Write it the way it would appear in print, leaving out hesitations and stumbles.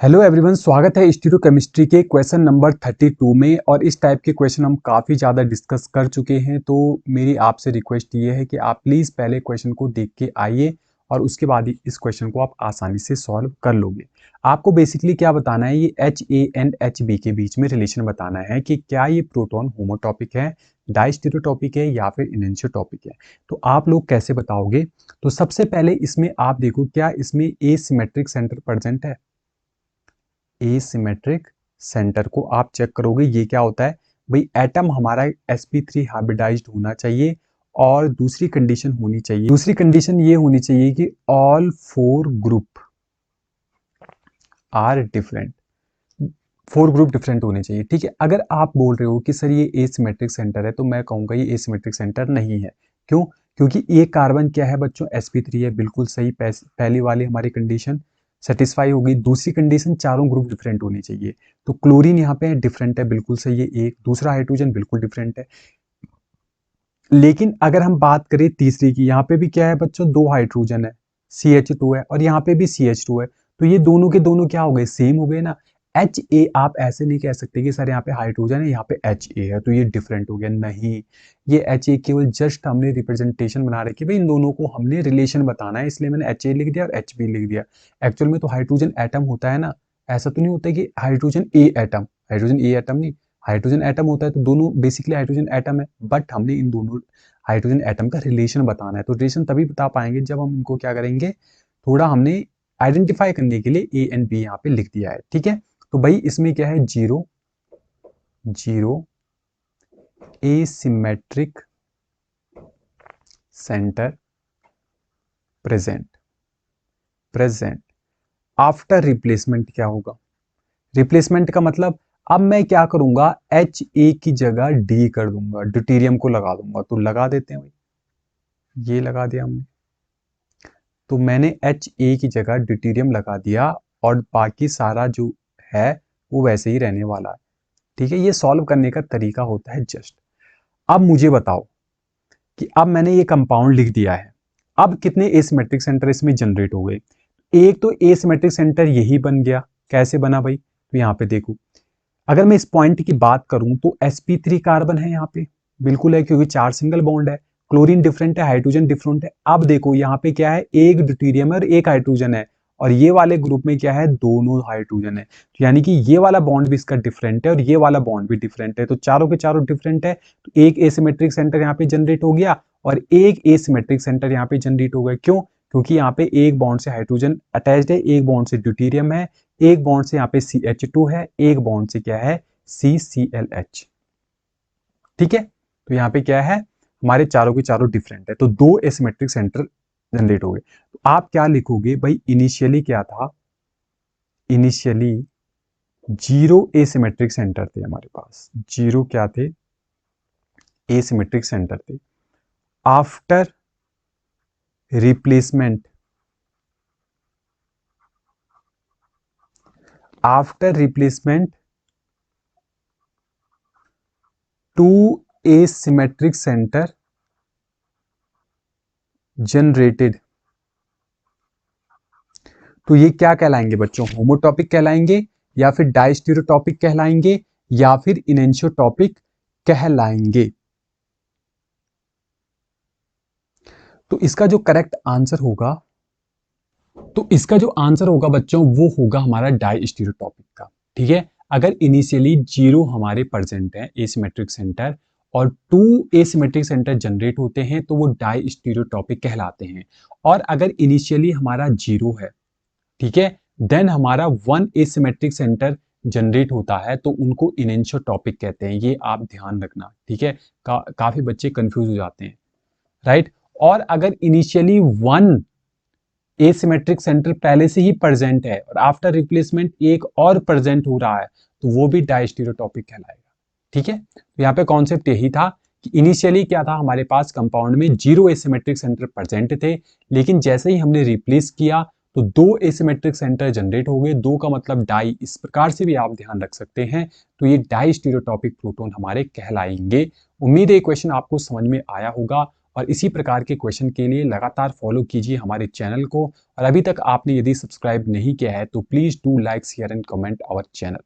Hello everyone, स्वागत है stereochemistry के क्वेश्चन नंबर 32 में। और इस टाइप के क्वेश्चन हम काफ़ी ज़्यादा डिस्कस कर चुके हैं, तो मेरी आपसे रिक्वेस्ट ये है कि आप प्लीज़ पहले क्वेश्चन को देख के आइए और उसके बाद ही इस क्वेश्चन को आप आसानी से सॉल्व कर लोगे। आपको बेसिकली क्या बताना है, ये HA एंड HB के बीच में रिलेशन बताना है कि क्या ये प्रोटॉन होमोटॉपिक है, डाइस्टीरियोटॉपिक है या फिर इनएंशियोटॉपिक है। तो आप लोग कैसे बताओगे? तो सबसे पहले इसमें आप देखो, क्या इसमें एसिमेट्रिक सेंटर प्रेजेंट है? एसिमेट्रिक सेंटर को आप चेक करोगे, ये क्या होता है भाई? एटम हमारा sp3 हाइब्रिडाइज्ड होना चाहिए और दूसरी कंडीशन होनी चाहिए, दूसरी कंडीशन ये होनी चाहिए कि all four group are different, four group different होने चाहिए। ठीक है, अगर आप बोल रहे हो कि सर ये एसिमेट्रिक सेंटर है, तो मैं कहूंगा ये एसिमेट्रिक सेंटर नहीं है। क्यों? क्योंकि एक कार्बन क्या है बच्चों? sp3 है, बिल्कुल सही। पहली वाली हमारी कंडीशन सेटिस्फाई होगी। दूसरी कंडीशन चारों ग्रुप डिफरेंट होने चाहिए, तो क्लोरीन यहाँ पे डिफरेंट है, बिल्कुल सही है। एक दूसरा हाइड्रोजन बिल्कुल डिफरेंट है। लेकिन अगर हम बात करें तीसरी की, यहाँ पे भी क्या है बच्चों? दो हाइड्रोजन है, CH2 है, और यहाँ पे भी CH2 है, तो ये दोनों के दोनों क्या हो गए? सेम हो गए ना। HA आप ऐसे नहीं कह सकते कि सर यहाँ पे हाइड्रोजन है, यहाँ पे HA है, तो ये डिफरेंट हो गया। नहीं, ये HA केवल जस्ट हमने रिप्रेजेंटेशन बना रखी है भाई, इन दोनों को हमने रिलेशन बताना है, इसलिए मैंने HA लिख दिया और HB लिख दिया। एक्चुअल में तो हाइड्रोजन एटम होता है ना, ऐसा तो नहीं होता कि हाइड्रोजन ए एटम, हाइड्रोजन ए एटम नहीं, हाइड्रोजन एटम होता है, तो दोनों बेसिकली हाइड्रोजन एटम है, बट हमने इन दोनों हाइड्रोजन एटम का रिलेशन बताना है। तो रिलेशन तभी बता पाएंगे जब हम इनको क्या करेंगे, थोड़ा हमने आइडेंटिफाई करने के लिए ए एंड बी यहाँ पे लिख दिया है। ठीक है, तो भाई इसमें क्या है? Zero zero asymmetric centre present, present after replacement क्या होगा? रिप्लेसमेंट का मतलब अब मैं क्या करूंगा, HA की जगह D कर दूंगा, ड्यूटेरियम को लगा दूंगा। तो लगा देते हैं भाई, ये लगा दिया हमने, तो मैंने HA की जगह ड्यूटेरियम लगा दिया और बाकी सारा जो है वो वैसे ही रहने वाला है। ठीक है, ये सॉल्व करने का तरीका होता है जस्ट। अब मुझे बताओ कि अब मैंने ये कंपाउंड लिख दिया है, अब कितने एसिमेट्रिक सेंटर इसमें जनरेट हो गए? एक तो एसिमेट्रिक सेंटर यही बन गया। कैसे बना भाई? तो यहाँ पे देखो, अगर मैं इस पॉइंट की बात करूं तो sp3 कार्बन है यहाँ पे, बिल्कुल है, क्योंकि चार सिंगल बॉन्ड है। क्लोरीन डिफरेंट है, हाइड्रोजन डिफरेंट है। अब देखो यहाँ पे क्या है, एक ड्यूटेरियम है और एक हाइड्रोजन है, और ये वाले ग्रुप में क्या है? दोनों हाइड्रोजन है। तो यानी कि ये वाला बॉन्ड भी इसका डिफरेंट है और ये वाला बॉन्ड भी डिफरेंट है, तो चारों के चारों डिफरेंट है। तो एक एसिमेट्रिक सेंटर यहाँ पे जनरेट हो गया और एक एसिमेट्रिक सेंटर यहाँ पे जनरेट हो गया। क्यों? क्योंकि यहाँ पे एक बॉन्ड से हाइड्रोजन अटैच्ड है, एक बॉन्ड से ड्यूटेरियम है, एक बॉन्ड से यहाँ पे CH2 है, एक बॉन्ड से क्या है? CClH। ठीक है, तो यहाँ पे क्या है, हमारे चारों के चारों डिफरेंट है, तो दो एसिमेट्रिक सेंटर जनरेट हो गए। तो आप क्या लिखोगे भाई? इनिशियली क्या था? इनिशियली जीरो एसिमेट्रिक सेंटर थे हमारे पास, जीरो क्या थे? एसिमेट्रिक सेंटर थे। After replacement, after replacement to asymmetric centre generated, तो ये क्या कहलाएंगे बच्चों? होमोटॉपिक कहलाएंगे या फिर डाइस्टीरियोटॉपिक कहलाएंगे या फिर इनएंशियोटॉपिक कहलाएंगे? तो इसका जो करेक्ट आंसर होगा, तो इसका जो आंसर होगा बच्चों वो होगा हमारा डाइस्टीरियोटॉपिक का। ठीक है, अगर इनिशियली जीरो हमारे प्रेजेंट है एसिमेट्रिक सेंटर और टू एसिमेट्रिक सेंटर जनरेट होते हैं तो वो डाइस्टीरियोटॉपिक कहलाते हैं। और अगर इनिशियली हमारा जीरो है, ठीक है, देन हमारा वन एसिमेट्रिक सेंटर जनरेट होता है तो उनको इनएंशियोटॉपिक कहते हैं। ये आप ध्यान रखना। ठीक है, काफी बच्चे कंफ्यूज हो जाते हैं, राइट। और अगर इनिशियली वन एसिमेट्रिक सेंटर पहले से ही प्रेजेंट है और आफ्टर रिप्लेसमेंट एक और प्रेजेंट हो रहा है तो वो भी डाइस्टीरियोटॉपिक कहलाएगा। ठीक है, तो यहाँ पे कॉन्सेप्ट यही था कि इनिशियली क्या था, हमारे पास कंपाउंड में जीरो एसिमेट्रिक सेंटर प्रेजेंट थे, लेकिन जैसे ही हमने रिप्लेस किया तो दो एसिमेट्रिक सेंटर जनरेट हो गए। दो का मतलब डाई, इस प्रकार से भी आप ध्यान रख सकते हैं। तो ये डाइस्टीरियोटॉपिक प्रोटॉन हमारे कहलाएंगे। उम्मीद है ये क्वेश्चन आपको समझ में आया होगा और इसी प्रकार के क्वेश्चन के लिए लगातार फॉलो कीजिए हमारे चैनल को। और अभी तक आपने यदि सब्सक्राइब नहीं किया है तो please do like share and comment our channel.